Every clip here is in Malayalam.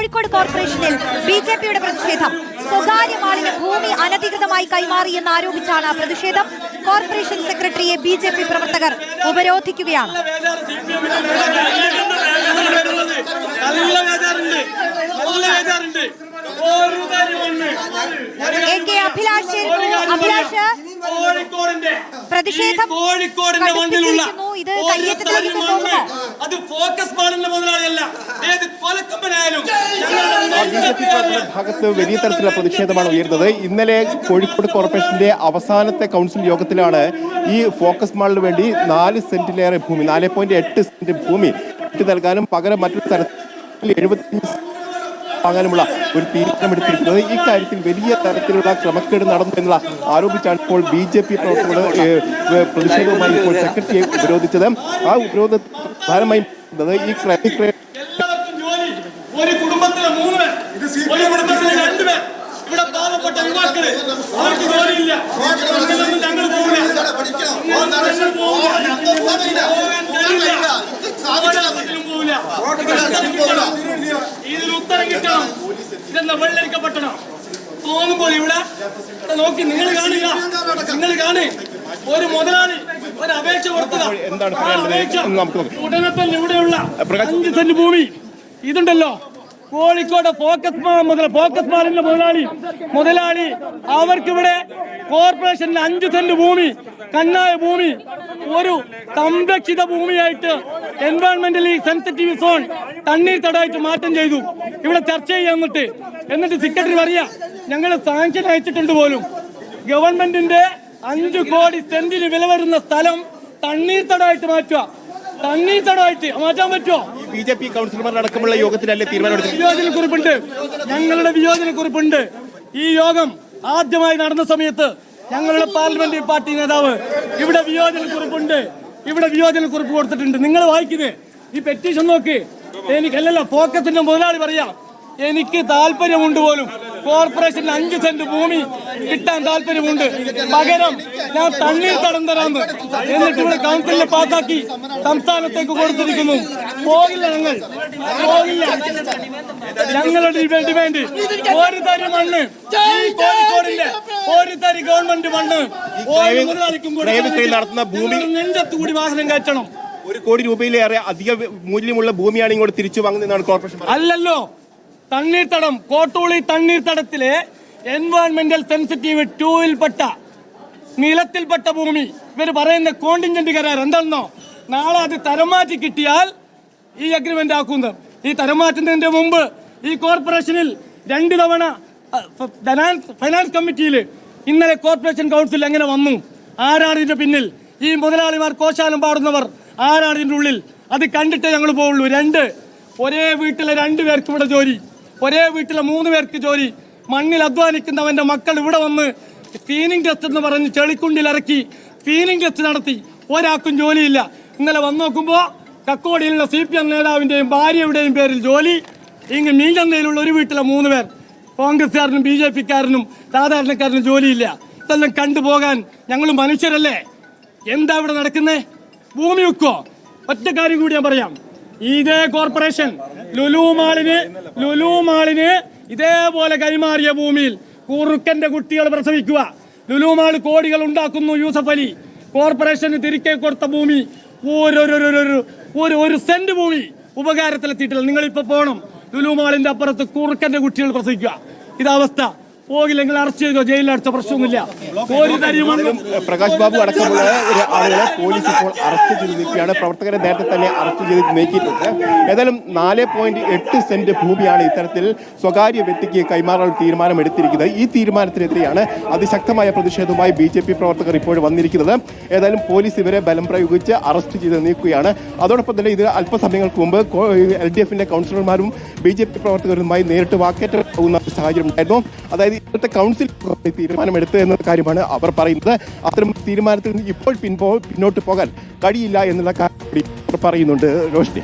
കോഴിക്കോട് കോർപ്പറേഷനിൽ ബിജെപിയുടെ പ്രതിഷേധം. സ്വകാര്യ മാളിന് ഭൂമി അനധികൃതമായി കൈമാറിയെന്ന് ആരോപിച്ചാണ് പ്രതിഷേധം. കോർപ്പറേഷൻ സെക്രട്ടറിയെ ബിജെപി പ്രവർത്തകർ ഉപരോധിക്കുകയാണ്. പ്രതിഷേധം കോഴിക്കോടിന്റെ മണ്ണിലുള്ള ഇത് കയ്യേറ്റത്തിലേക്ക് പോകുമോ? അത് ഫോക്കസ് മാളിന്റെ മുതലാളിയല്ല, ഏത് കൊലക്കമ്പനായാലും ഭാഗത്ത് വലിയ തരത്തിലുള്ള പ്രതിഷേധമാണ് ഉയർന്നത്. ഇന്നലെ കോഴിക്കോട് കോർപ്പറേഷന്റെ അവസാനത്തെ കൗൺസിൽ യോഗത്തിലാണ് ഈ ഫോക്കസ് മാളിന് വേണ്ടി 4 സെന്റിലേറെ ഭൂമി, 4.8 സെന്റ് ഭൂമി വിട്ടു നൽകാനും പകരം മറ്റൊരു തരത്തിൽ 75 വാങ്ങാനുമുള്ള ഒരു തീരുമാനമെടുത്തിരിക്കുന്നത്. ഇക്കാര്യത്തിൽ വലിയ തരത്തിലുള്ള ക്രമക്കേട് നടന്നു എന്നുള്ള ആരോപിച്ചാണ് ഇപ്പോൾ ബിജെപി പ്രവർത്തകർ പ്രതിഷേധവുമായി ഇപ്പോൾ സെക്രട്ടറിയെ ഉപരോധിച്ചത്. ആ ഉപരോധ പ്രധാനമായും ഈ ഒരു കുടുംബത്തിലെ 3 പേർ, ഒരു കുടുംബത്തിലെ 2 പേർ, ഇവിടെ പാവപ്പെട്ട യുവാക്കള് അവർക്ക് ജോലിയില്ല. ഞങ്ങൾ ഇതിന് ഉത്തരം കിട്ടണം. ഇതെന്താ വെള്ളരിക്കപ്പെട്ടണം തോന്നുമ്പോൾ ഇവിടെ നോക്കി നിങ്ങൾ കാണുക. ഒരു മുതലാളി ഒരു അപേക്ഷ കൊടുത്തത് ഉടനെ തന്നെ ഇവിടെയുള്ള 5 സെന്റ് ഭൂമി ഇതുണ്ടല്ലോ, കോഴിക്കോട് ഫോക്കസ് മാളിന്റെ മുതലാളി അവർക്കിവിടെ കോർപ്പറേഷനിൽ 5 സെന്റ് ഭൂമി, കണ്ണായ ഭൂമി, ഒരു സംരക്ഷിത ഭൂമിയായിട്ട് എൻവയോൺമെന്റലി സെൻസിറ്റീവ് സോൺ തണ്ണീർത്തടമായിട്ട് മാറ്റം ചെയ്തു. ഇവിടെ ചർച്ച ചെയ്യാൻ എന്നിട്ട് സെക്രട്ടറി പറയാ ഞങ്ങൾ സാങ്ഷൻ അയച്ചിട്ടുണ്ട് പോലും. ഗവൺമെന്റിന്റെ 5 കോടി സെന്റിന് വില വരുന്ന സ്ഥലം തണ്ണീർത്തടമായിട്ട് മാറ്റാൻ പറ്റുമോ? ബിജെപി കൗൺസിലർമാരടക്കമുള്ള യോഗത്തിലല്ലേ തീരുമാനം? വിയോജനക്കുറിപ്പുണ്ട്, ഞങ്ങളുടെ വിയോജനക്കുറിപ്പുണ്ട്. ഈ യോഗം ആദ്യമായി നടന്ന സമയത്ത് ഞങ്ങളുടെ പാർലമെന്ററി പാർട്ടി നേതാവ് ഇവിടെ വിയോജനക്കുറിപ്പ് കൊടുത്തിട്ടുണ്ട്. നിങ്ങൾ വായിക്കുന്നത് ഈ പെറ്റീഷൻ നോക്ക്. എനിക്കല്ലല്ലോ, ഫോക്കസിന്റെ മുതലാളി പറയാം എനിക്ക് താല്പര്യമുണ്ട് പോലും കോർപ്പറേഷനിൽ 5 സെന്റ് ഭൂമി കിട്ടാൻ താല്പര്യമുണ്ട്, പകരം ഞാൻ തണ്ണീർത്തടം തരാമെന്ന്. എന്നിട്ട് ഇവിടെ കൗൺസിലിൽ പാസാക്കി സംസ്ഥാനത്തേക്ക് കൊടുത്തിരിക്കുന്നു. പോകില്ല, ഞങ്ങളുടെ ഡിമാൻഡ് 1 തരി മണ്ണ്, ഈ കോഴിക്കോടിന്റെ 1 തരി ഗവൺമെന്റ് മണ്ണ് മുതലാളിക്കും നടത്തുന്ന ഭൂമി നെഞ്ചത്തുകൂടി വാഹനം കയറ്റണം. 1 കോടി രൂപയിലേറെ അധിക മൂല്യമുള്ള ഭൂമിയാണ് ഇങ്ങോട്ട് തിരിച്ചു വാങ്ങുന്നതാണ് കോർപ്പറേഷൻ. അല്ലല്ലോ, തണ്ണീർത്തടം, കോട്ടൂളി തണ്ണീർത്തടത്തിലെ എൻവയോൺമെന്റൽ സെൻസിറ്റീവ് 2-ൽപ്പെട്ട നിലത്തിൽപ്പെട്ട ഭൂമി ഇവർ പറയുന്ന കോണ്ടിൻജന്റ് കരാർ എന്താണെന്നോ, നാളെ അത് തരംമാറ്റി കിട്ടിയാൽ ഈ അഗ്രിമെന്റ് ആക്കുന്നത്. ഈ തരംമാറ്റുന്നതിന്റെ മുമ്പ് ഈ കോർപ്പറേഷനിൽ 2 തവണ ഫൈനാൻസ് കമ്മിറ്റിയിൽ ഇന്നലെ കോർപ്പറേഷൻ കൗൺസിൽ എങ്ങനെ വന്നു? ആരാണ് ഇതിന്റെ പിന്നിൽ? ഈ മുതലാളിമാർ കോശാലം പാടുന്നവർ ആരാണ് ഇതിൻ്റെ ഉള്ളിൽ? അത് കണ്ടിട്ടേ ഞങ്ങൾ പോവുള്ളൂ. 2 ഒരേ വീട്ടിലെ 2 പേർക്ക് ഇവിടെ ജോലി, ഒരേ വീട്ടിലെ 3 പേർക്ക് ജോലി. മണ്ണിൽ അധ്വാനിക്കുന്നവന്റെ മക്കൾ ഇവിടെ വന്ന് സ്ക്രീനിങ് ടെസ്റ്റ് എന്ന് പറഞ്ഞ് ചെളിക്കുണ്ടിലിറക്കി സ്ക്രീനിങ് ടെസ്റ്റ് നടത്തി. ഒരാൾക്കും ജോലിയില്ല. ഇന്നലെ വന്നു നോക്കുമ്പോൾ കക്കോടിയിലുള്ള CPM നേതാവിൻ്റെയും ഭാര്യയുടെയും പേരിൽ ജോലി. ഇങ്ങ് മീൻചന്തയിലുള്ള ഒരു വീട്ടിലെ 3 പേർ, കോൺഗ്രസ്സുകാരനും BJP-ക്കാരനും സാധാരണക്കാരനും ജോലിയില്ല. ഇതെല്ലാം കണ്ടുപോകാൻ ഞങ്ങൾ മനുഷ്യരല്ലേ? എന്താ ഇവിടെ നടക്കുന്നേ? ഭൂമി വെക്കോ? ഒറ്റ കാര്യം കൂടി ഞാൻ പറയാം. ഇതേ കോർപ്പറേഷൻ ലുലു മാളിന് ഇതേപോലെ കൈമാറിയ ഭൂമിയിൽ കുറുക്കന്റെ കുട്ടികൾ പ്രസവിക്കുക. ലുലു മാൾ കോടികൾ ഉണ്ടാക്കുന്നു. യൂസഫ് അലി കോർപ്പറേഷന് തിരികെ കൊടുത്ത ഭൂമി ഒരു സെന്റ് ഭൂമി ഉപകാരത്തിലെത്തിയിട്ടില്ല. നിങ്ങളിപ്പോ പോണം, ലുലു മാളിന്റെ അപ്പുറത്ത് കുറുക്കന്റെ കുട്ടികൾ പ്രസവിക്കുക. ഇതവസ്ഥ. പോകില്ലെങ്കിൽ അറസ്റ്റ് ചെയ്തോ, ജയിലിൽ അടച്ച പ്രശ്നമൊന്നുമില്ല. പ്രകാശ് ബാബു അടക്കമുള്ള ആളുകളെ പോലീസ് ഇപ്പോൾ അറസ്റ്റ് ചെയ്ത് നീക്കുകയാണ്. പ്രവർത്തകരെ നേരത്തെ തന്നെ അറസ്റ്റ് ചെയ്ത് നീക്കിയിട്ടുണ്ട്. ഏതായാലും 4.8 സെന്റ് ഭൂമിയാണ് ഇത്തരത്തിൽ സ്വകാര്യ വ്യക്തിക്ക് കൈമാറാൻ തീരുമാനമെടുത്തിരിക്കുന്നത്. ഈ തീരുമാനത്തിനെതിരെയാണ് അതിശക്തമായ പ്രതിഷേധവുമായി BJP പ്രവർത്തകർ ഇപ്പോൾ വന്നിരിക്കുന്നത്. ഏതായാലും പോലീസ് ഇവരെ ബലം പ്രയോഗിച്ച് അറസ്റ്റ് ചെയ്ത് നീക്കുകയാണ്. അതോടൊപ്പം തന്നെ ഇത് അല്പസമയങ്ങൾക്ക് മുമ്പ് LDF-ന്റെ കൗൺസിലർമാരും BJP പ്രവർത്തകരുമായി നേരിട്ട് വാക്കേറ്റം പോകുന്ന സാഹചര്യം ഉണ്ടായിരുന്നു. അതായത് ഇന്നത്തെ കൗൺസിൽ തീരുമാനമെടുത്ത് എന്ന കാര്യമാണ് അവർ പറയുന്നത്. അത്തരം തീരുമാനത്തിൽ നിന്ന് ഇപ്പോൾ പിന്നോട്ട് പോകാൻ കഴിയില്ല എന്നുള്ള കാര്യം പറയുന്നുണ്ട്. റോഷ്നി,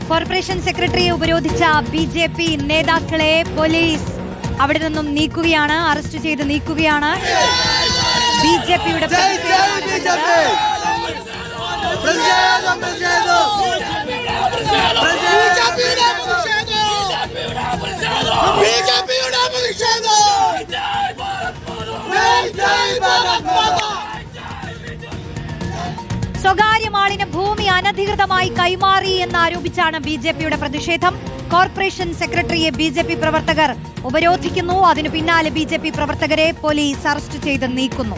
കോർപ്പറേഷൻ സെക്രട്ടറിയെ ഉപരോധിച്ച BJP നേതാക്കളെ പോലീസ് അവിടെ നിന്നും നീക്കുകയാണ്, അറസ്റ്റ് ചെയ്ത് നീക്കുകയാണ്. BJP-യുടെ സ്വകാര്യ മാളിന് ഭൂമി അനധികൃതമായി കൈമാറി എന്നാരോപിച്ചാണ് BJPയുടെ പ്രതിഷേധം. കോർപ്പറേഷൻ സെക്രട്ടറിയെ BJP പ്രവർത്തകർ ഉപരോധിക്കുന്നു. അതിനു പിന്നാലെ BJP പ്രവർത്തകരെ പോലീസ് അറസ്റ്റ് ചെയ്ത് നീക്കുന്നു.